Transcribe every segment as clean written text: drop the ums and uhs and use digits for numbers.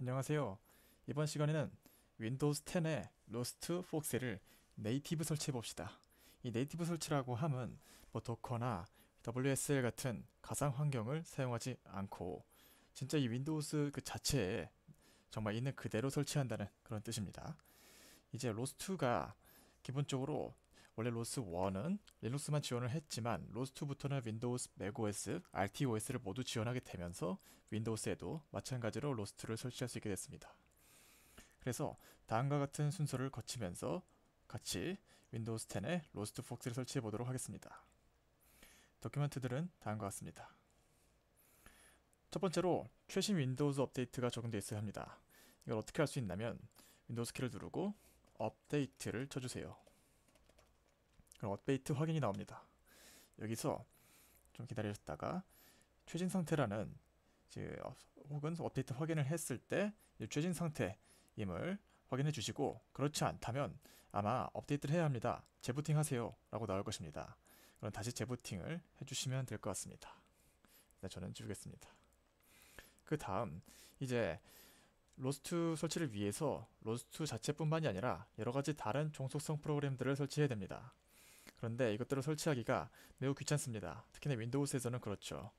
안녕하세요. 이번 시간에는 윈도우즈 10의 로스트 폭스를 네이티브 설치해 봅시다. 이 네이티브 설치라고 함은 뭐 도커나 WSL 같은 가상 환경을 사용하지 않고 진짜 이 윈도우즈 그 자체에 정말 있는 그대로 설치한다는 그런 뜻입니다. 이제 로스2가 기본적으로 원래 로스1은 리눅스만 지원을 했지만 로스2부터는 윈도우스, 맥OS, RTOS를 모두 지원하게 되면서 윈도우스에도 마찬가지로 로스2를 설치할 수 있게 됐습니다. 그래서 다음과 같은 순서를 거치면서 같이 윈도우스 10에 로스트 폭스를 설치해 보도록 하겠습니다. 도큐멘트들은 다음과 같습니다. 첫 번째로 최신 윈도우즈 업데이트가 적용되어 있어야 합니다. 이걸 어떻게 할 수 있냐면 윈도우스 키를 누르고 업데이트를 쳐주세요. 그럼 업데이트 확인이 나옵니다. 여기서 좀 기다리셨다가 최신 상태라는 혹은 업데이트 확인을 했을 때 최신 상태임을 확인해 주시고, 그렇지 않다면 아마 업데이트를 해야 합니다. 재부팅 하세요 라고 나올 것입니다. 그럼 다시 재부팅을 해주시면 될 것 같습니다. 일단 저는 지우겠습니다. 그 다음 이제 로스트 설치를 위해서 로스트 자체뿐만이 아니라 여러가지 다른 종속성 프로그램들을 설치해야 됩니다. 그런데 이것들을 설치하기가 매우 귀찮습니다. 특히나 윈도우스에서는 그렇죠.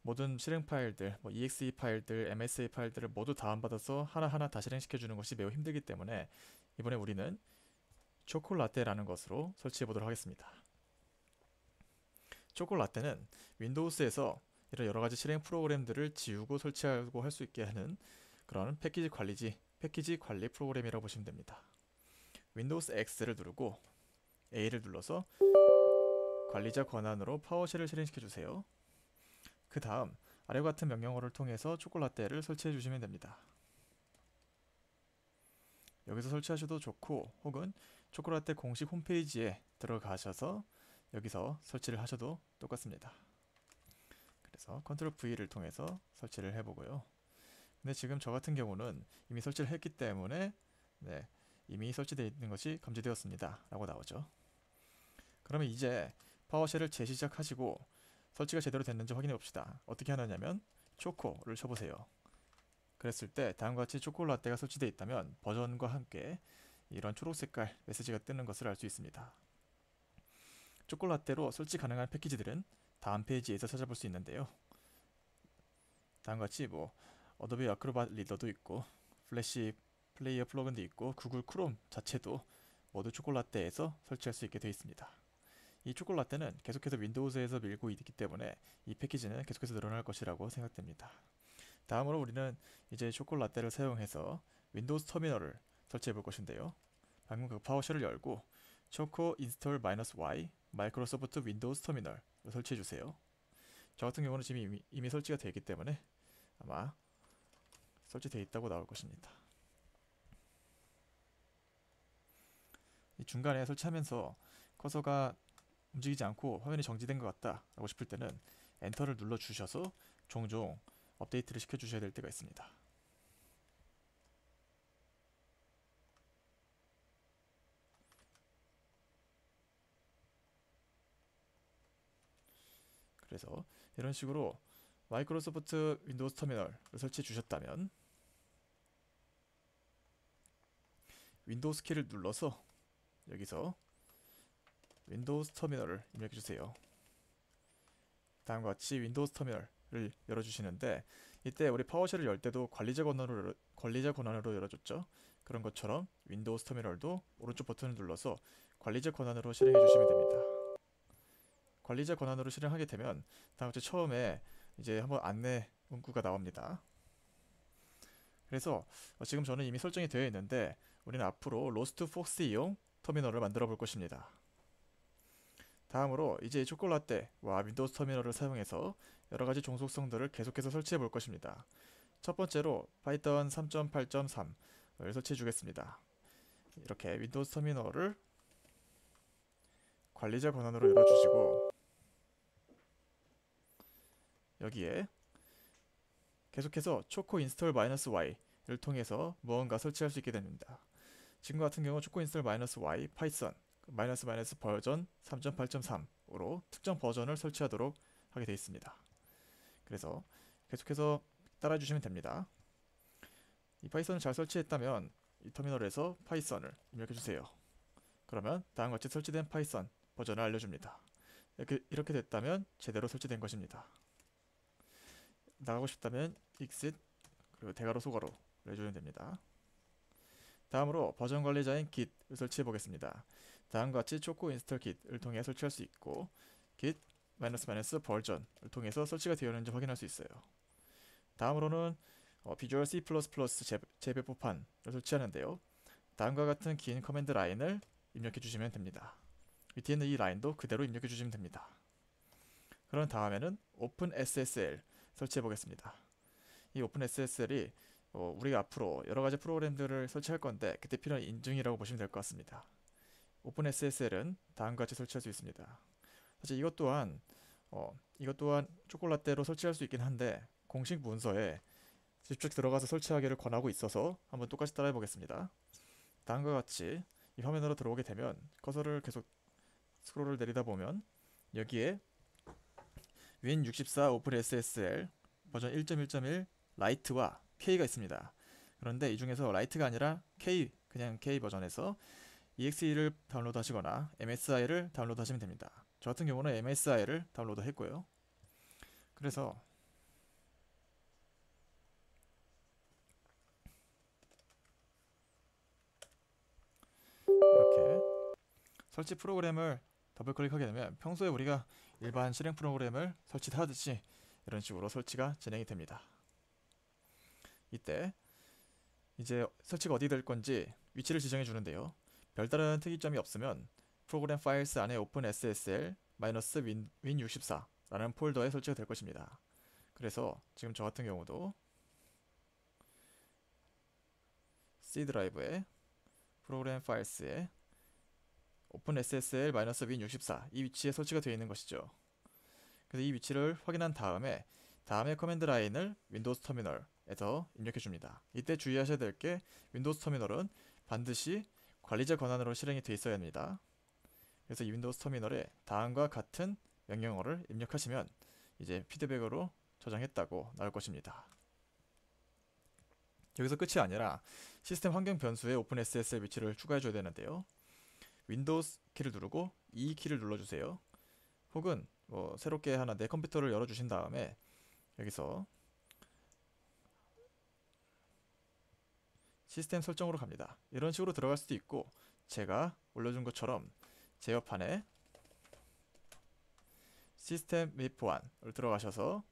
모든 실행 파일들, exe 파일들, msa 파일들을 모두 다운받아서 하나하나 다 실행시켜주는 것이 매우 힘들기 때문에 이번에 우리는 초콜라떼라는 것으로 설치해 보도록 하겠습니다. 초콜라떼는 윈도우스에서 이런 여러가지 실행 프로그램들을 지우고 설치하고 할 수 있게 하는 그런 패키지 관리 프로그램이라고 보시면 됩니다. 윈도우스 X를 누르고 A를 눌러서 관리자 권한으로 파워쉘을 실행시켜 주세요. 그 다음 아래와 같은 명령어를 통해서 초콜라떼를 설치해 주시면 됩니다. 여기서 설치하셔도 좋고, 혹은 초콜라떼 공식 홈페이지에 들어가셔서 여기서 설치를 하셔도 똑같습니다. 그래서 컨트롤 V를 통해서 설치를 해보고요. 근데 지금 저 같은 경우는 이미 설치를 했기 때문에 이미 설치되어 있는 것이 감지되었습니다 라고 나오죠. 그러면 이제 파워쉘을 재시작하시고 설치가 제대로 됐는지 확인해 봅시다. 어떻게 하느냐면 초코를 쳐보세요. 그랬을 때 다음과 같이 초콜라떼가 설치되어 있다면 버전과 함께 이런 초록 색깔 메시지가 뜨는 것을 알 수 있습니다. 초콜라떼로 설치 가능한 패키지들은 다음 페이지에서 찾아볼 수 있는데요. 다음과 같이 어도비 아크로밧 리더도 있고 플래시 플레이어 플러그인도 있고 구글 크롬 자체도 모두 초콜라떼에서 설치할 수 있게 되어 있습니다. 이 초콜라떼는 계속해서 윈도우즈에서 밀고 있기 때문에 이 패키지는 계속해서 늘어날 것이라고 생각됩니다. 다음으로 우리는 이제 초콜라떼를 사용해서 윈도우즈 터미널을 설치해 볼 것인데요. 방금 그 파워쉘을 열고 초코 인스톨 -y 마이크로소프트 윈도우즈 터미널을 설치해 주세요. 저 같은 경우는 지금 이미 설치가 되어 있기 때문에 아마 설치되어 있다고 나올 것입니다. 이 중간에 설치하면서 커서가 움직이지 않고 화면이 정지된 것 같다 라고 싶을 때는 엔터를 눌러 주셔서 종종 업데이트를 시켜 주셔야 될 때가 있습니다. 그래서 이런 식으로 마이크로소프트 윈도우즈 터미널을 설치해 주셨다면 윈도우스 키를 눌러서 여기서 윈도우스 터미널을 입력해 주세요. 다음과 같이 윈도우스 터미널을 열어주시는데, 이때 우리 파워쉘을 열 때도 관리자 권한으로 열어줬죠. 그런 것처럼 윈도우스 터미널도 오른쪽 버튼을 눌러서 관리자 권한으로 실행해 주시면 됩니다. 관리자 권한으로 실행하게 되면 다음같이 처음에 이제 한번 안내 문구가 나옵니다. 그래서 지금 저는 이미 설정이 되어 있는데 우리는 앞으로 로스트 폭스이용 터미널을 만들어 볼 것입니다. 다음으로 이제 초콜라떼와 윈도우스 터미널을 사용해서 여러가지 종속성들을 계속해서 설치해 볼 것입니다. 첫 번째로 파이썬 3.8.3을 설치해 주겠습니다. 이렇게 윈도우스 터미널을 관리자 권한으로 열어주시고 여기에 계속해서 초코 인스톨 -y를 통해서 무언가 설치할 수 있게 됩니다. 지금 같은 경우 초코 인스톨 -y 파이썬 버전 3.8.3으로 특정 버전을 설치하도록 하게 되어 있습니다. 그래서 계속해서 따라해 주시면 됩니다. 이 파이썬을 잘 설치했다면 이 터미널에서 파이썬을 입력해 주세요. 그러면 다음과 같이 설치된 파이썬 버전을 알려줍니다. 이렇게 됐다면 제대로 설치된 것입니다. 나가고 싶다면 exit 그리고 대괄호 소괄호 해주면 됩니다. 다음으로 버전 관리자인 git을 설치해 보겠습니다. 다음과 같이 초코 인스톨 git을 통해 설치할 수 있고 git -version을 통해서 설치가 되어 있는지 확인할 수 있어요. 다음으로는 비주얼 C++ 재배포판을 설치하는데요. 다음과 같은 긴 커맨드 라인을 입력해 주시면 됩니다. 밑에 있는 이 라인도 그대로 입력해 주시면 됩니다. 그런 다음에는 OpenSSL 설치해 보겠습니다. 이 OpenSSL이 우리가 앞으로 여러가지 프로그램들을 설치할 건데 그때 필요한 인증이라고 보시면 될 것 같습니다. OpenSSL은 다음과 같이 설치할 수 있습니다. 사실 이것 또한 초콜라떼로 설치할 수 있긴 한데 공식 문서에 직접 들어가서 설치하기를 권하고 있어서 한번 똑같이 따라해 보겠습니다. 다음과 같이 이 화면으로 들어오게 되면 커서를 계속 스크롤을 내리다 보면 여기에 Win64 OpenSSL 버전 1.1.1 라이트와 K가 있습니다. 그런데 이 중에서 라이트가 아니라 그냥 K 버전에서 EXE를 다운로드 하시거나 MSI를 다운로드 하시면 됩니다. 저 같은 경우는 MSI를 다운로드 했고요. 그래서 이렇게 설치 프로그램을 더블 클릭하게 되면 평소에 우리가 일반 실행 프로그램을 설치하듯이 이런 식으로 설치가 진행이 됩니다. 이때 이제 설치가 어디 될 건지 위치를 지정해 주는데요. 별다른 특이점이 없으면 프로그램 파일스 안에 OpenSSL-win64라는 폴더에 설치가 될 것입니다. 그래서 지금 저 같은 경우도 C 드라이브에 프로그램 파일스에 OpenSSL-win64 이 위치에 설치가 되어 있는 것이죠. 그래서 이 위치를 확인한 다음에 다음의 커맨드 라인을 윈도우즈 터미널에서 입력해 줍니다. 이때 주의하셔야 될 게 윈도우즈 터미널은 반드시 관리자 권한으로 실행이 되어 있어야 합니다. 그래서 이 윈도우즈 터미널에 다음과 같은 명령어를 입력하시면 이제 피드백으로 저장했다고 나올 것입니다. 여기서 끝이 아니라 시스템 환경 변수에 OpenSSL 위치를 추가해 줘야 되는데요. 윈도우스 키를 누르고 E 키를 눌러주세요. 혹은 새롭게 하나 내 컴퓨터를 열어주신 다음에 여기서 시스템 설정으로 갑니다. 이런 식으로 들어갈 수도 있고 제가 올려준 것처럼 제어판에 시스템 맵1을 들어가셔서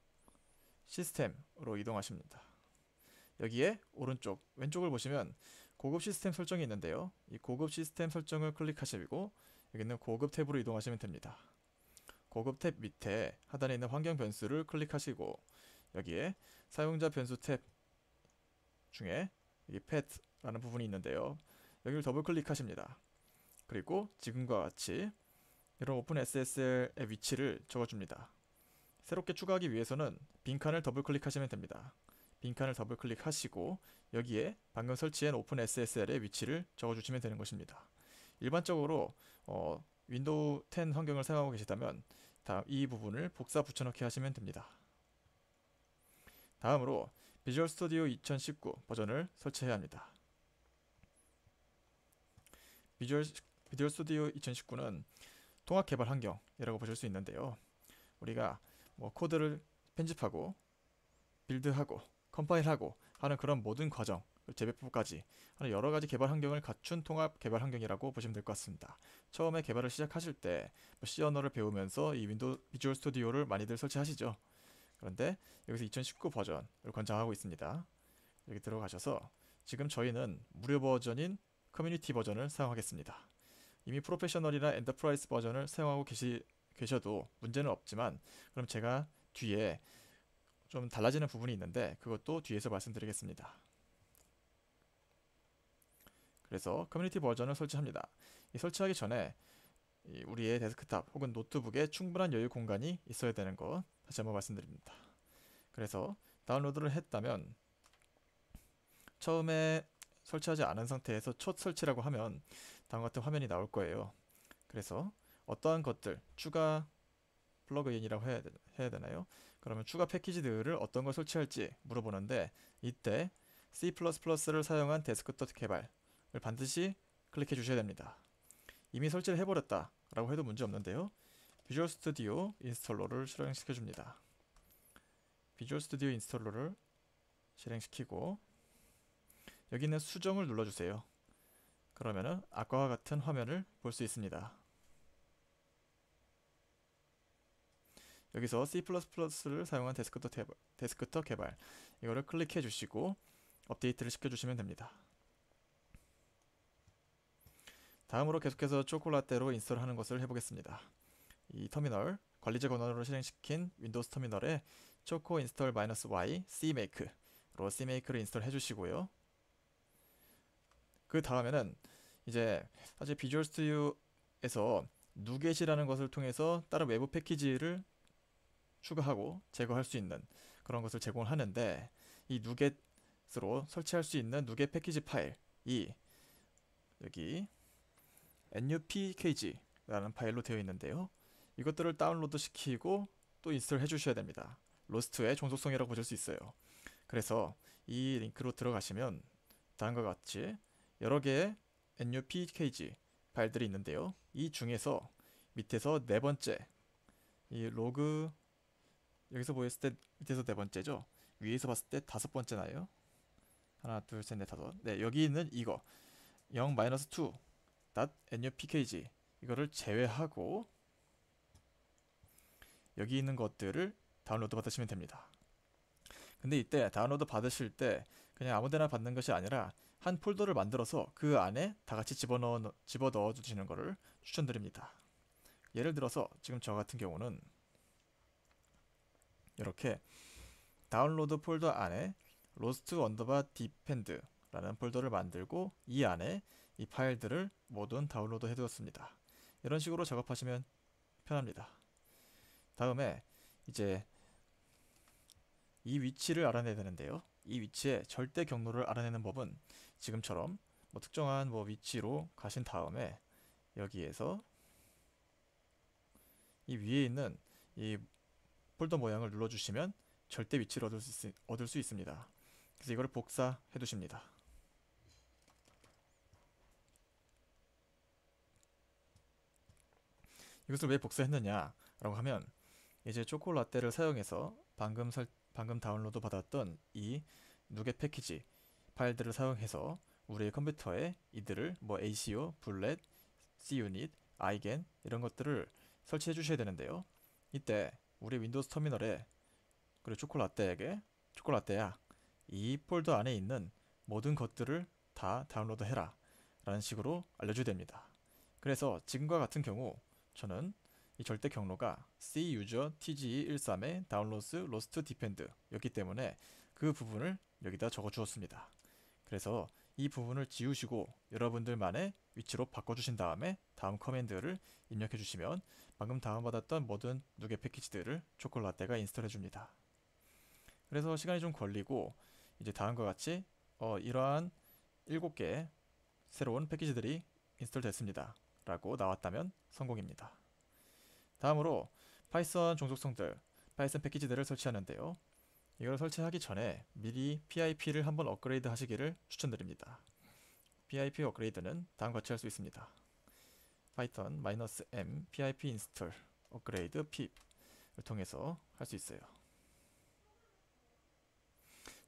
시스템으로 이동하십니다. 여기에 왼쪽을 보시면 고급 시스템 설정이 있는데요. 이 고급 시스템 설정을 클릭하시고 여기는 고급 탭으로 이동하시면 됩니다. 고급 탭 밑에 하단에 있는 환경 변수를 클릭하시고 여기에 사용자 변수 탭 중에 여기 pet라는 부분이 있는데요. 여기를 더블 클릭하십니다. 그리고 지금과 같이 이런 OpenSSL의 위치를 적어줍니다. 새롭게 추가하기 위해서는 빈칸을 더블 클릭하시면 됩니다. 빈칸을 더블 클릭하시고 여기에 방금 설치한 OpenSSL의 위치를 적어주시면 되는 것입니다. 일반적으로 윈도우 10 환경을 사용하고 계시다면 이 부분을 복사 붙여넣기 하시면 됩니다. 다음으로 비주얼 스튜디오 2019 버전을 설치해야 합니다. 비주얼 스튜디오 2019는 통합 개발 환경이라고 보실 수 있는데요. 우리가 코드를 편집하고 빌드하고 컴파일하고 하는 그런 모든 과정, 재배포까지 하는 여러 가지 개발 환경을 갖춘 통합 개발 환경이라고 보시면 될 것 같습니다. 처음에 개발을 시작하실 때 C 언어를 배우면서 이 비주얼 스튜디오를 많이들 설치하시죠. 그런데 여기서 2019 버전을 권장하고 있습니다. 여기 들어가셔서 지금 저희는 무료 버전인 커뮤니티 버전을 사용하겠습니다. 이미 프로페셔널이나 엔터프라이즈 버전을 사용하고 계셔도 문제는 없지만 그럼 제가 뒤에 좀 달라지는 부분이 있는데 그것도 뒤에서 말씀드리겠습니다. 그래서 커뮤니티 버전을 설치합니다. 이 설치하기 전에 우리의 데스크탑 혹은 노트북에 충분한 여유 공간이 있어야 되는 것 다시 한번 말씀드립니다. 그래서 다운로드를 했다면 처음에 설치하지 않은 상태에서 첫 설치라고 하면 다음과 같은 화면이 나올 거예요. 그래서 어떠한 것들 추가 플러그인이라고 해야 되나요? 그러면 추가 패키지들을 어떤 걸 설치할지 물어보는데 이때 C++를 사용한 데스크톱 개발을 반드시 클릭해 주셔야 됩니다. 이미 설치를 해버렸다 라고 해도 문제 없는데요. 비주얼 스튜디오 인스톨러를 실행시켜 줍니다. 비주얼 스튜디오 인스톨러를 실행시키고 여기 있는 수정을 눌러주세요. 그러면은 아까와 같은 화면을 볼 수 있습니다. 여기서 C++를 사용한 데스크톱 개발 이거를 클릭해 주시고 업데이트를 시켜주시면 됩니다. 다음으로 계속해서 초콜라떼로 인스톨하는 것을 해보겠습니다. 이 터미널 관리자 권한으로 실행시킨 윈도우즈 터미널에 초코 인스톨 -y cmake로 cmake를 인스톨 해주시고요. 그 다음에는 이제 사실 비주얼 스튜디오에서 누겟이라는 것을 통해서 다른 외부 패키지를 추가하고 제거할 수 있는 그런 것을 제공을 하는데 이 누겟으로 설치할 수 있는 누겟 패키지 파일이 여기 nupkg라는 파일로 되어 있는데요. 이것들을 다운로드 시키고 또 인스톨 해주셔야 됩니다. 로스트의 종속성이라고 보실 수 있어요. 그래서 이 링크로 들어가시면 다음과 같이 여러 개의 nupkg 파일들이 있는데요. 이 중에서 밑에서 네 번째 이 로그 여기서 보였을 때 밑에서 네 번째죠. 위에서 봤을 때 다섯 번째 나요. 하나 둘 셋 넷 다섯. 네, 여기 있는 이거 0-2.nupkg 이거를 제외하고 여기 있는 것들을 다운로드 받으시면 됩니다. 근데 이때 다운로드 받으실 때 그냥 아무데나 받는 것이 아니라 한 폴더를 만들어서 그 안에 다 같이 집어넣어 주시는 것을 추천드립니다. 예를 들어서 지금 저 같은 경우는 이렇게 다운로드 폴더 안에 로스트 언더바 디펜드라는 폴더를 만들고 이 안에 이 파일들을 모두 다운로드 해두었습니다. 이런 식으로 작업하시면 편합니다. 다음에 이제 이 위치를 알아내야 되는데요. 이 위치의 절대 경로를 알아내는 법은 지금처럼 특정한 위치로 가신 다음에 여기에서 이 위에 있는 이 폴더 모양을 눌러주시면 절대 위치를 얻을 수 있습니다. 그래서 이거를 복사해 두십니다. 이것을 왜 복사했느냐 라고 하면 이제 초콜라떼를 사용해서 방금 다운로드 받았던 이 누겟 패키지 파일들을 사용해서 우리의 컴퓨터에 이들을 ACO, 블렛, Cunit, igen 이런 것들을 설치해 주셔야 되는데요. 이때 우리 윈도우즈 터미널에 그리고 초콜라떼야 이 폴더 안에 있는 모든 것들을 다 다운로드 해라 라는 식으로 알려줘야 됩니다. 그래서 지금과 같은 경우 저는 이 절대 경로가 C user tge13의 downloads lost depend 였기 때문에 그 부분을 여기다 적어 주었습니다. 그래서 이 부분을 지우시고 여러분들만의 위치로 바꿔주신 다음에 다음 커맨드를 입력해 주시면 방금 다운받았던 모든 누겟 패키지들을 초콜라떼가 인스톨 해줍니다. 그래서 시간이 좀 걸리고 이제 다음과 같이 이러한 7개의 새로운 패키지들이 인스톨 됐습니다 라고 나왔다면 성공입니다. 다음으로 파이썬 종속성들, 파이썬 패키지들을 설치하는데요. 이걸 설치하기 전에 미리 PIP를 한번 업그레이드 하시기를 추천드립니다. PIP 업그레이드는 다음과 같이 할 수 있습니다. python -m pip install 업그레이드 pip을 통해서 할 수 있어요.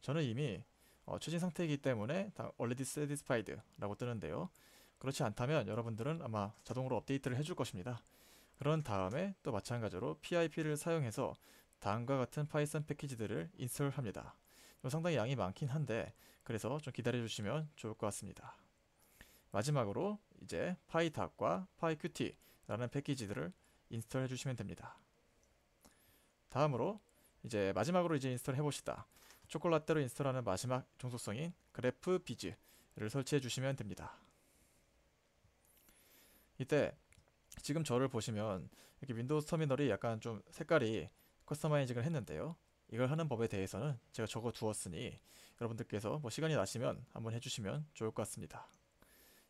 저는 이미 최신 상태이기 때문에 already satisfied 라고 뜨는데요. 그렇지 않다면 여러분들은 아마 자동으로 업데이트를 해줄 것입니다. 그런 다음에 또 마찬가지로 PIP를 사용해서 다음과 같은 파이썬 패키지들을 인스톨합니다. 상당히 양이 많긴 한데 그래서 좀 기다려 주시면 좋을 것 같습니다. 마지막으로 이제 pydark과 pyqt라는 패키지들을 인스톨 해주시면 됩니다. 다음으로 마지막으로 인스톨 해봅시다. 초콜라떼로 인스톨하는 마지막 종속성인 graph.biz를 설치해 주시면 됩니다. 이때 지금 저를 보시면 이렇게 윈도우즈 터미널이 약간 좀 색깔이 커스터마이징을 했는데요. 이걸 하는 법에 대해서는 제가 적어 두었으니 여러분들께서 시간이 나시면 한번 해주시면 좋을 것 같습니다.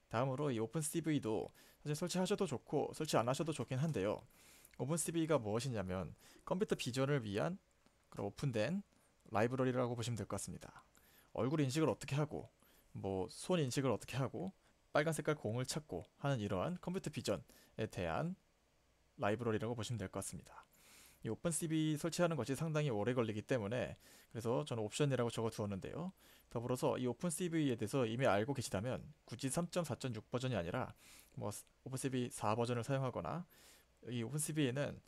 다음으로 이 오픈CV도 사실 설치하셔도 좋고 설치 안 하셔도 좋긴 한데요. 오픈CV가 무엇이냐면 컴퓨터 비전을 위한 그런 오픈된 라이브러리라고 보시면 될 것 같습니다. 얼굴 인식을 어떻게 하고 뭐 손 인식을 어떻게 하고 빨간 색깔 공을 찾고 하는 이러한 컴퓨터 비전에 대한 라이브러리라고 보시면 될 것 같습니다. 이 오픈CV 설치하는 것이 상당히 오래 걸리기 때문에 그래서 저는 옵션이라고 적어 두었는데요. 더불어서 이 오픈CV에 대해서 이미 알고 계시다면 굳이 3.4.6 버전이 아니라 뭐 오픈CV 4 버전을 사용하거나 이 오픈CV에는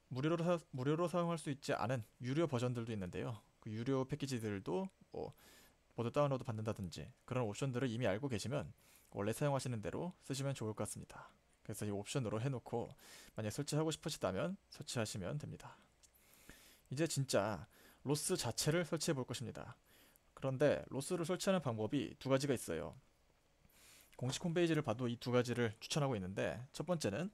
무료로 사용할 수 있지 않은 유료 버전들도 있는데요. 그 유료 패키지들도 뭐 모두 다운로드 받는다든지 그런 옵션들을 이미 알고 계시면 원래 사용하시는 대로 쓰시면 좋을 것 같습니다. 그래서 이 옵션으로 해놓고 만약 설치하고 싶으시다면 설치하시면 됩니다. 이제 진짜 로스 자체를 설치해 볼 것입니다. 그런데 로스를 설치하는 방법이 두 가지가 있어요. 공식 홈페이지를 봐도 이 두 가지를 추천하고 있는데 첫 번째는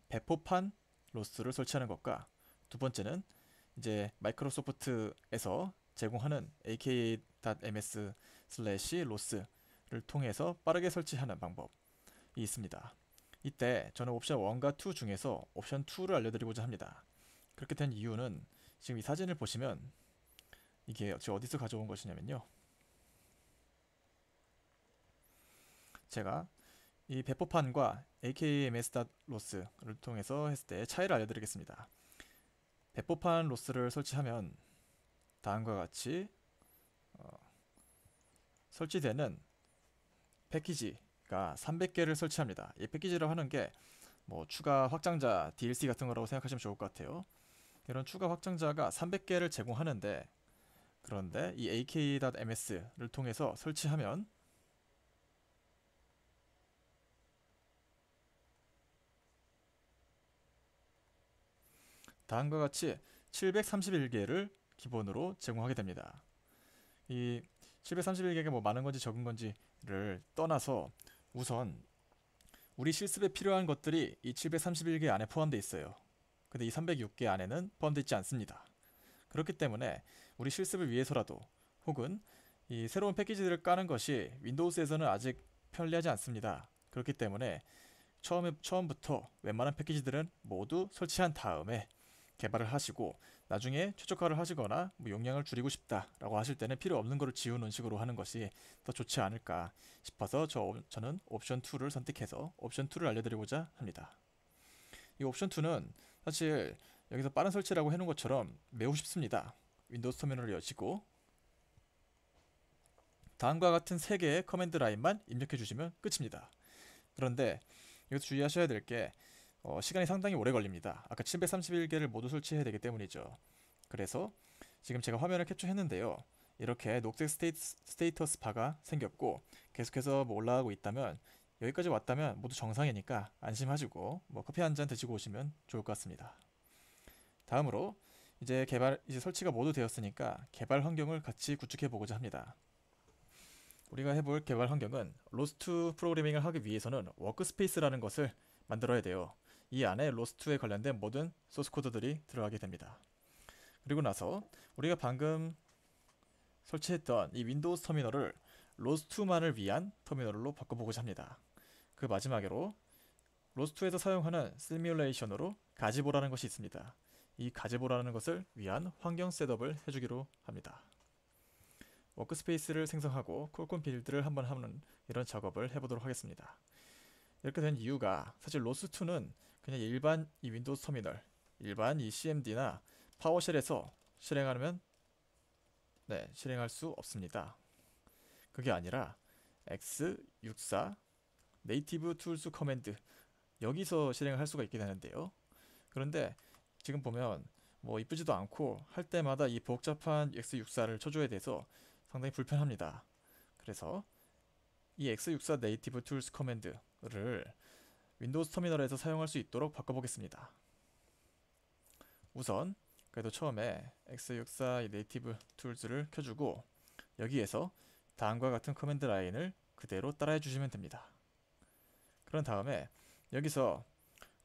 배포판 로스를 설치하는 것과 두 번째는 이제 마이크로소프트에서 제공하는 aka.ms/로스를 통해서 빠르게 설치하는 방법이 있습니다. 이때 저는 옵션 1과 2 중에서 옵션 2를 알려드리고자 합니다. 그렇게 된 이유는 지금 이 사진을 보시면 이게 제가 어디서 가져온 것이냐면요. 제가 이 배포판과 akms.los를 통해서 했을 때 차이를 알려드리겠습니다. 배포판 로스를 설치하면 다음과 같이 설치되는 패키지가 300개를 설치합니다. 이 패키지라고 하는 게 뭐 추가 확장자 DLC 같은 거라고 생각하시면 좋을 것 같아요. 이런 추가 확장자가 300개를 제공하는데 그런데 이 ak.ms를 통해서 설치하면 다음과 같이 731개를 기본으로 제공하게 됩니다. 이 731개가 뭐 많은 건지 적은 건지를 떠나서 우선 우리 실습에 필요한 것들이 이 731개 안에 포함되어 있어요. 근데 이 306개 안에는 포함되어 있지 않습니다. 그렇기 때문에 우리 실습을 위해서라도 혹은 이 새로운 패키지들을 까는 것이 윈도우스에서는 아직 편리하지 않습니다. 그렇기 때문에 처음부터 웬만한 패키지들은 모두 설치한 다음에 개발을 하시고 나중에 최적화를 하시거나 뭐 용량을 줄이고 싶다라고 하실 때는 필요 없는 거를 지우는 식으로 하는 것이 더 좋지 않을까 싶어서 저는 옵션 2를 선택해서 옵션 2를 알려드리고자 합니다. 이 옵션 2는 사실 여기서 빠른 설치라고 해놓은 것처럼 매우 쉽습니다. 윈도우스 터미널을 여시고 다음과 같은 3개의 커맨드 라인만 입력해 주시면 끝입니다. 그런데 여기서 주의하셔야 될 게 시간이 상당히 오래 걸립니다. 아까 731개를 모두 설치해야 되기 때문이죠. 그래서 지금 제가 화면을 캡처했는데요. 이렇게 녹색 스테이터스 바가 생겼고 계속해서 뭐 올라가고 있다면 여기까지 왔다면 모두 정상이니까 안심하시고 뭐 커피 한 잔 드시고 오시면 좋을 것 같습니다. 다음으로 이제 설치가 모두 되었으니까 개발 환경을 같이 구축해 보고자 합니다. 우리가 해볼 개발 환경은 로스트 프로그래밍을 하기 위해서는 워크스페이스라는 것을 만들어야 돼요. 이 안에 로스트에 관련된 모든 소스 코드들이 들어가게 됩니다. 그리고 나서 우리가 방금 설치했던 이 윈도우스 터미널을 로스트만을 위한 터미널로 바꿔보고자 합니다. 그 마지막으로 로스트에서 사용하는 시뮬레이션으로 가지보라는 것이 있습니다. 이 가지보라는 것을 위한 환경 셋업을 해주기로 합니다. 워크스페이스를 생성하고 콜콘 빌드를 한번 하는 이런 작업을 해보도록 하겠습니다. 이렇게 된 이유가 사실 로스2는 그냥 일반 이 윈도우스 터미널, 일반 이 CMD나 파워쉘에서 실행하면 실행할 수 없습니다. 그게 아니라 x64 네이티브 툴스 커맨드 여기서 실행을 할 수가 있게 되는데요. 그런데 지금 보면 뭐 이쁘지도 않고 할 때마다 이 복잡한 x64를 쳐줘야 돼서 상당히 불편합니다. 그래서 이 x64 네이티브 툴스 커맨드를 윈도우스 터미널에서 사용할 수 있도록 바꿔보겠습니다. 우선 그래도 처음에 x64 네이티브 툴스를 켜주고 여기에서 다음과 같은 커맨드 라인을 그대로 따라해 주시면 됩니다. 그런 다음에 여기서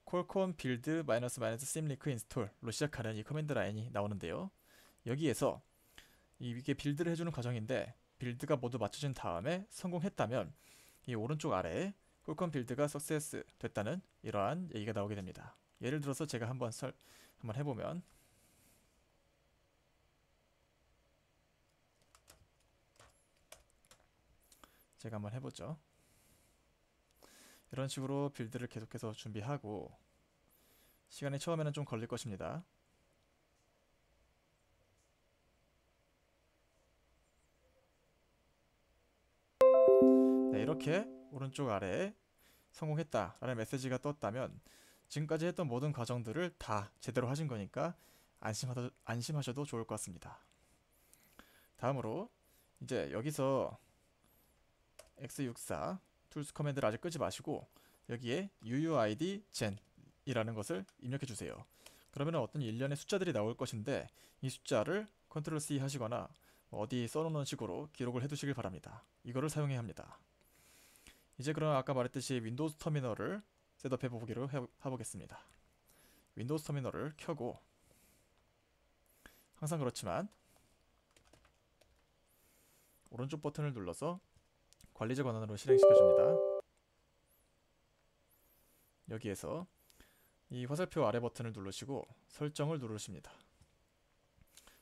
콜콘 빌드 --simlink 인스톨로 시작하는 이 커맨드 라인이 나오는데요. 여기에서 이게 빌드를 해주는 과정인데 빌드가 모두 맞춰진 다음에 성공했다면 이 오른쪽 아래에 콜콘 빌드가 석세스 됐다는 이러한 얘기가 나오게 됩니다. 예를 들어서 제가 한번 해보면 제가 한번 해보죠. 이런 식으로 빌드를 계속해서 준비하고 시간이 처음에는 좀 걸릴 것입니다. 네, 이렇게 오른쪽 아래에 성공했다라는 메시지가 떴다면 지금까지 했던 모든 과정들을 다 제대로 하신 거니까 안심하셔도 좋을 것 같습니다. 다음으로 이제 여기서 x64 툴스 커맨드를 아직 끄지 마시고 여기에 uuid gen 이라는 것을 입력해 주세요. 그러면 어떤 일련의 숫자들이 나올 것인데 이 숫자를 컨트롤 C 하시거나 어디 써놓는 식으로 기록을 해 두시길 바랍니다. 이거를 사용해야 합니다. 이제 그럼 아까 말했듯이 윈도우즈 터미널을 셋업해 보기로 해보겠습니다. 윈도우즈 터미널을 켜고 항상 그렇지만 오른쪽 버튼을 눌러서 관리자 권한으로 실행시켜 줍니다. 여기에서 이 화살표 아래 버튼을 누르시고 설정을 누르십니다.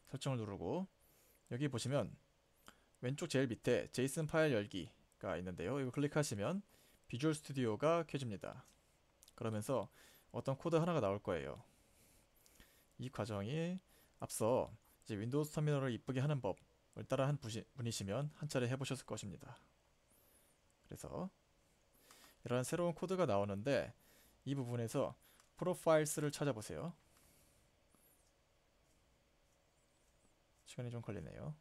설정을 누르고 여기 보시면 왼쪽 제일 밑에 제이슨 파일 열기가 있는데요. 이거 클릭하시면 비주얼 스튜디오가 켜집니다. 그러면서 어떤 코드 하나가 나올 거예요. 이 과정이 앞서 이제 윈도우즈 터미널을 이쁘게 하는 법을 따라한 분이시면 한 차례 해보셨을 것입니다. 그래서 이런 새로운 코드가 나오는데 이 부분에서 프로파일스를 찾아보세요. 시간이 좀 걸리네요.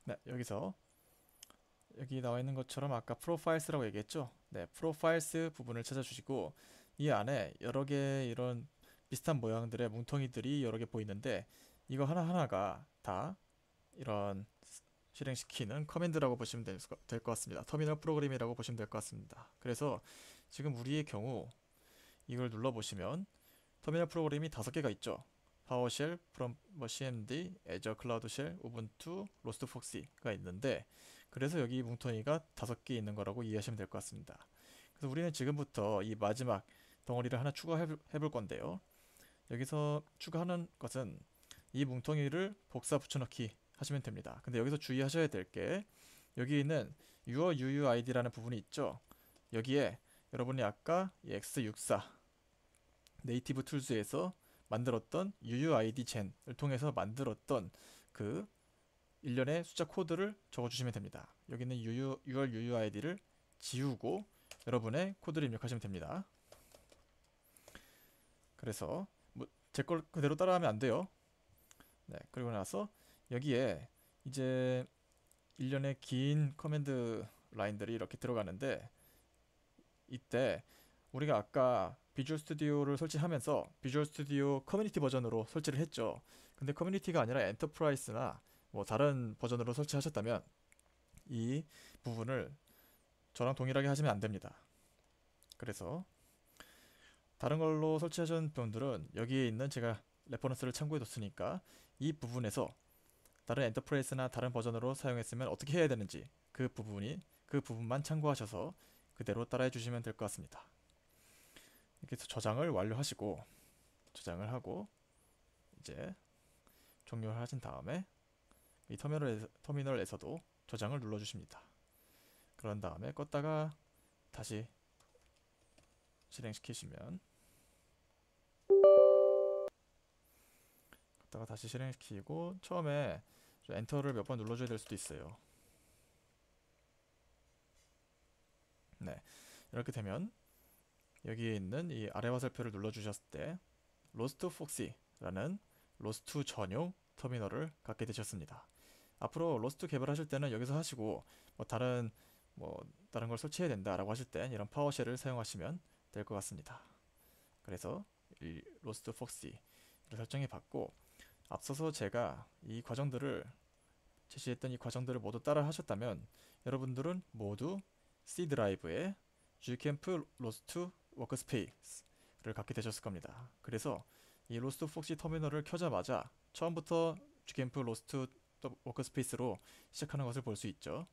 네, 여기 나와 있는 것처럼 아까 프로파일스라고 얘기했죠. 네, 프로파일스 부분을 찾아주시고 이 안에 여러 개 이런 비슷한 모양들의 뭉텅이들이 여러 개 보이는데 이거 하나하나가 다 이런 실행시키는 커맨드라고 보시면 될 것 같습니다. 터미널 프로그램이라고 보시면 될 것 같습니다. 그래서 지금 우리의 경우 이걸 눌러보시면 터미널 프로그램이 5개가 있죠. 파워쉘, cmd, azure cloud shell, ubuntu, lostfox가 있는데 그래서 여기 뭉텅이가 5개 있는 거라고 이해하시면 될 것 같습니다. 그래서 우리는 지금부터 이 마지막 덩어리를 하나 추가해 볼 건데요. 여기서 추가하는 것은 이 뭉텅이를 복사 붙여넣기 하시면 됩니다. 근데 여기서 주의하셔야 될 게 여기 있는 your UUID라는 부분이 있죠. 여기에 여러분이 아까 이 x64 네이티브 툴즈에서 만들었던 UUID gen을 통해서 만들었던 그 일련의 숫자 코드를 적어주시면 됩니다. 여기 있는 your UUID를 지우고 여러분의 코드를 입력하시면 됩니다. 그래서 제 걸 그대로 따라하면 안 돼요. 네, 그리고 나서 여기에 이제 일련의 긴 커맨드 라인들이 이렇게 들어가는데 이때 우리가 아까 비주얼 스튜디오를 설치하면서 비주얼 스튜디오 커뮤니티 버전으로 설치를 했죠. 근데 커뮤니티가 아니라 엔터프라이즈나 뭐 다른 버전으로 설치하셨다면 이 부분을 저랑 동일하게 하시면 안 됩니다. 그래서 다른 걸로 설치하신 분들은 여기에 있는 제가 레퍼런스를 참고해 뒀으니까 이 부분에서 다른 엔터프라이즈나 다른 버전으로 사용했으면 어떻게 해야 되는지 그 부분만 참고하셔서 그대로 따라해 주시면 될 것 같습니다. 이렇게 해서 저장을 완료하시고 저장을 하고 이제 종료를 하신 다음에 이 터미널에서도 저장을 눌러 주십니다. 그런 다음에 껐다가 다시 실행시키시면 껐다가 다시 실행시키고 처음에 엔터를 몇 번 눌러줘야 될 수도 있어요. 네, 이렇게 되면 여기에 있는 이 아래 화살표를 눌러주셨을 때 로스트폭시라는 로스트 전용 터미널을 갖게 되셨습니다. 앞으로 로스트 개발하실 때는 여기서 하시고 다른 걸 설치해야 된다라고 하실 땐 이런 파워쉘을 사용하시면 될 것 같습니다. 그래서 이 로스트폭시를 설정해 봤고 앞서서 제가 이 과정들을 제시했던 이 과정들을 모두 따라 하셨다면 여러분들은 모두 C 드라이브에 Gcamp 로스트 워크스페이스를 갖게 되셨을 겁니다. 그래서 이 로스트 폭시 터미널을 켜자마자 처음부터 Gcamp 로스트 워크스페이스로 시작하는 것을 볼 수 있죠.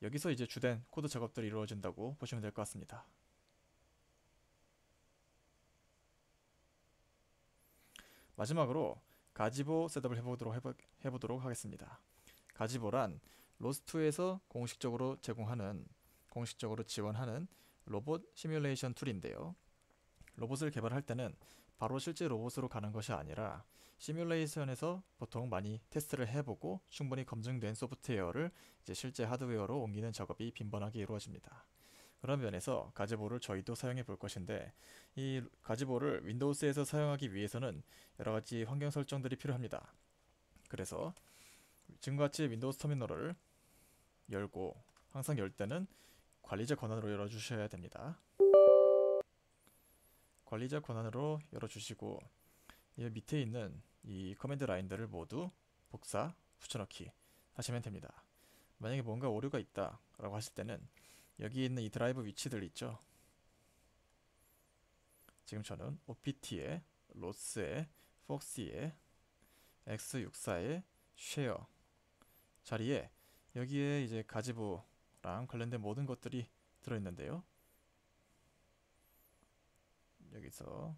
여기서 이제 주된 코드 작업들이 이루어진다고 보시면 될 것 같습니다. 마지막으로 가지보 셋업을 해보도록 하겠습니다. 가지보란 로스2에서 공식적으로 지원하는 로봇 시뮬레이션 툴인데요. 로봇을 개발할 때는 바로 실제 로봇으로 가는 것이 아니라 시뮬레이션에서 보통 많이 테스트를 해보고 충분히 검증된 소프트웨어를 이제 실제 하드웨어로 옮기는 작업이 빈번하게 이루어집니다. 그런 면에서 가지보를 저희도 사용해 볼 것인데, 이 가지보를 윈도우스에서 사용하기 위해서는 여러 가지 환경 설정들이 필요합니다. 그래서 지금과 같이 윈도우스 터미널을 열고, 항상 열 때는 관리자 권한으로 열어주셔야 됩니다. 관리자 권한으로 열어주시고, 이 밑에 있는 이 커맨드 라인들을 모두 복사, 붙여넣기 하시면 됩니다. 만약에 뭔가 오류가 있다 라고 하실 때는 여기 있는 이 드라이브 위치들 있죠. 지금 저는 OPT에, 로스에, 폭스에, X64에, 쉐어 자리에 여기에 이제 가지보랑 관련된 모든 것들이 들어있는데요. 여기서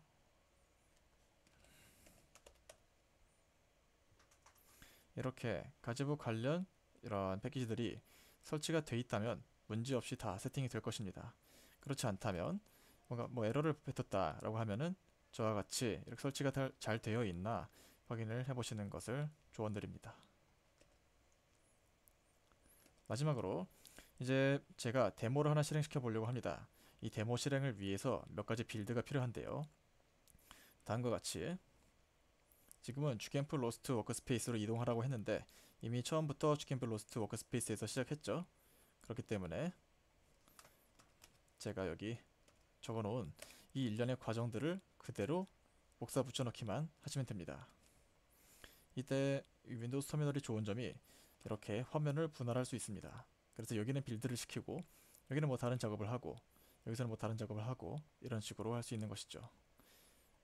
이렇게 가지보 관련 이러한 패키지들이 설치가 되어 있다면 문제없이 다 세팅이 될 것입니다. 그렇지 않다면 뭔가 뭐 에러를 뱉었다 라고 하면은 저와 같이 이렇게 설치가 잘 되어 있나 확인을 해 보시는 것을 조언드립니다. 마지막으로 이제 제가 데모를 하나 실행시켜 보려고 합니다. 이 데모 실행을 위해서 몇 가지 빌드가 필요한데요. 다음과 같이 지금은 주캠프 로스트 워크스페이스로 이동하라고 했는데 이미 처음부터 주캠프 로스트 워크스페이스에서 시작했죠. 그렇기 때문에 제가 여기 적어놓은 이 일련의 과정들을 그대로 복사 붙여넣기만 하시면 됩니다. 이때 윈도우스 터미널이 좋은 점이 이렇게 화면을 분할할 수 있습니다. 그래서 여기는 빌드를 시키고 여기는 뭐 다른 작업을 하고 여기서는 뭐 다른 작업을 하고 이런 식으로 할 수 있는 것이죠.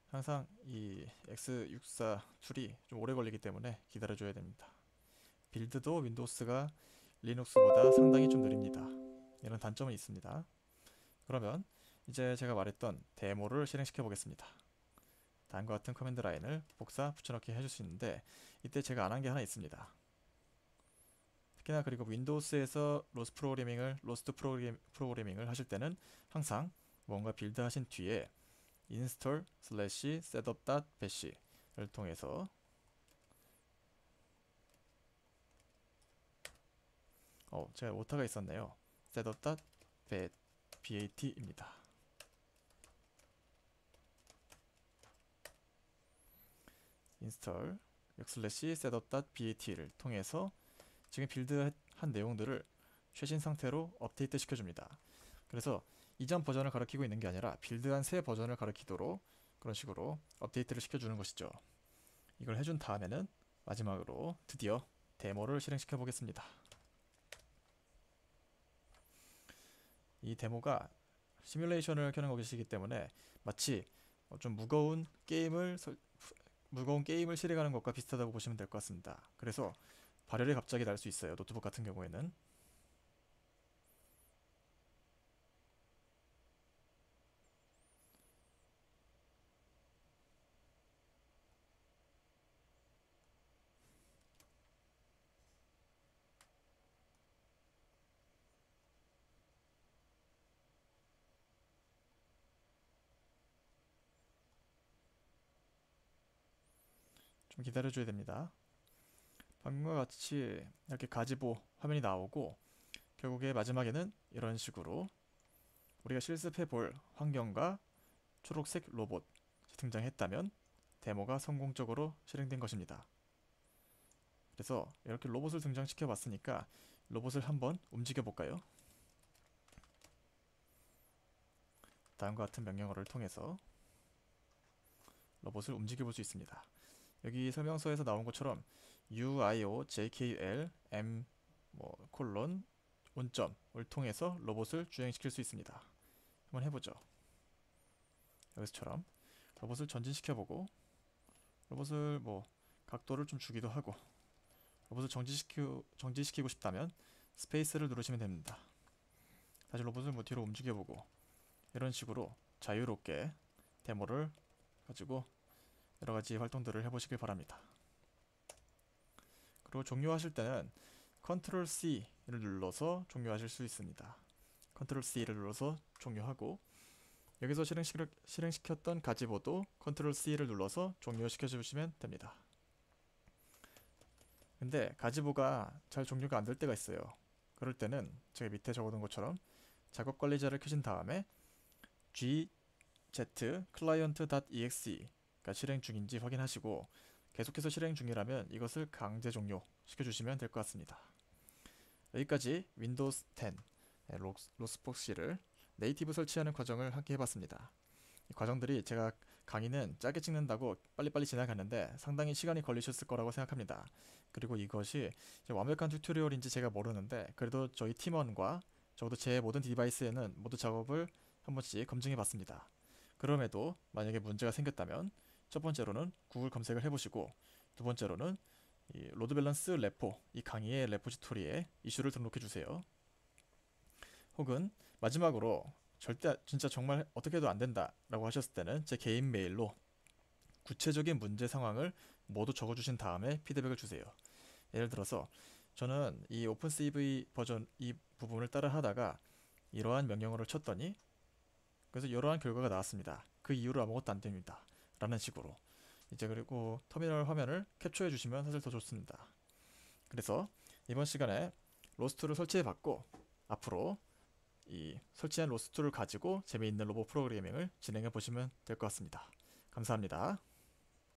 항상 이 X64 툴이 좀 오래 걸리기 때문에 기다려줘야 됩니다. 빌드도 윈도우스가 리눅스보다 상당히 좀 느립니다. 이런 단점은 있습니다. 그러면 이제 제가 말했던 데모를 실행시켜 보겠습니다. 다음과 같은 커맨드 라인을 복사, 붙여넣기 해줄 수 있는데 이때 제가 안 한 게 하나 있습니다. 특히나 그리고 윈도우스에서 로스트 프로그래밍을 하실 때는 항상 뭔가 빌드 하신 뒤에 install/setup.bash를 통해서 제가 오타가 있었네요. setup.bat입니다. install /setup.bat를 통해서 지금 빌드한 내용들을 최신 상태로 업데이트 시켜줍니다. 그래서 이전 버전을 가리키고 있는 게 아니라 빌드한 새 버전을 가리키도록 그런 식으로 업데이트를 시켜주는 것이죠. 이걸 해준 다음에는 마지막으로 드디어 데모를 실행시켜 보겠습니다. 이 데모가 시뮬레이션을 켜는 것이기 때문에 마치 좀 무거운 게임을 실행하는 것과 비슷하다고 보시면 될 것 같습니다. 그래서 발열이 갑자기 날 수 있어요. 노트북 같은 경우에는. 좀 기다려줘야 됩니다. 방금과 같이 이렇게 가지보 화면이 나오고 결국에 마지막에는 이런 식으로 우리가 실습해 볼 환경과 초록색 로봇이 등장했다면 데모가 성공적으로 실행된 것입니다. 그래서 이렇게 로봇을 등장시켜 봤으니까 로봇을 한번 움직여 볼까요? 다음과 같은 명령어를 통해서 로봇을 움직여 볼 수 있습니다. 여기 설명서에서 나온 것처럼 uiojkl m 콜론 온점을 통해서 로봇을 주행시킬 수 있습니다. 한번 해보죠. 여기서처럼 로봇을 전진시켜보고 로봇을 각도를 좀 주기도 하고 로봇을 정지시키고 싶다면 스페이스를 누르시면 됩니다. 다시 로봇을 뭐 뒤로 움직여보고 이런 식으로 자유롭게 데모를 가지고 여러가지 활동들을 해보시길 바랍니다. 그리고 종료하실 때는 컨트롤 C를 눌러서 종료하실 수 있습니다. 컨트롤 C를 눌러서 종료하고 여기서 실행시켰던 가지보도 컨트롤 C를 눌러서 종료시켜 주시면 됩니다. 근데 가지보가 잘 종료가 안 될 때가 있어요. 그럴 때는 제가 밑에 적어둔 것처럼 작업 관리자를 켜신 다음에 gz client.exe가 실행 중인지 확인하시고 계속해서 실행 중이라면 이것을 강제 종료 시켜주시면 될 것 같습니다. 여기까지 윈도우스 10 로스폭시를 네이티브 설치하는 과정을 함께 해봤습니다. 이 과정들이 제가 강의는 짧게 찍는다고 빨리빨리 지나갔는데 상당히 시간이 걸리셨을 거라고 생각합니다. 그리고 이것이 완벽한 튜토리얼인지 제가 모르는데 그래도 저희 팀원과 적어도 제 모든 디바이스에는 모두 작업을 한 번씩 검증해 봤습니다. 그럼에도 만약에 문제가 생겼다면 첫 번째로는 구글 검색을 해보시고 두 번째로는 이 로드 밸런스 레포, 이 강의의 레포지토리에 이슈를 등록해 주세요. 혹은 마지막으로 절대 진짜 정말 어떻게 해도 안 된다 라고 하셨을 때는 제 개인 메일로 구체적인 문제 상황을 모두 적어주신 다음에 피드백을 주세요. 예를 들어서 저는 이 오픈CV 버전 이 부분을 따라 하다가 이러한 명령어를 쳤더니 그래서 이러한 결과가 나왔습니다. 그 이후로 아무것도 안 됩니다. 라는 식으로 이제 그리고 터미널 화면을 캡처해 주시면 사실 더 좋습니다. 그래서 이번 시간에 로스트를 설치해 봤고 앞으로 이 설치한 로스트를 가지고 재미있는 로봇 프로그래밍을 진행해 보시면 될 것 같습니다. 감사합니다.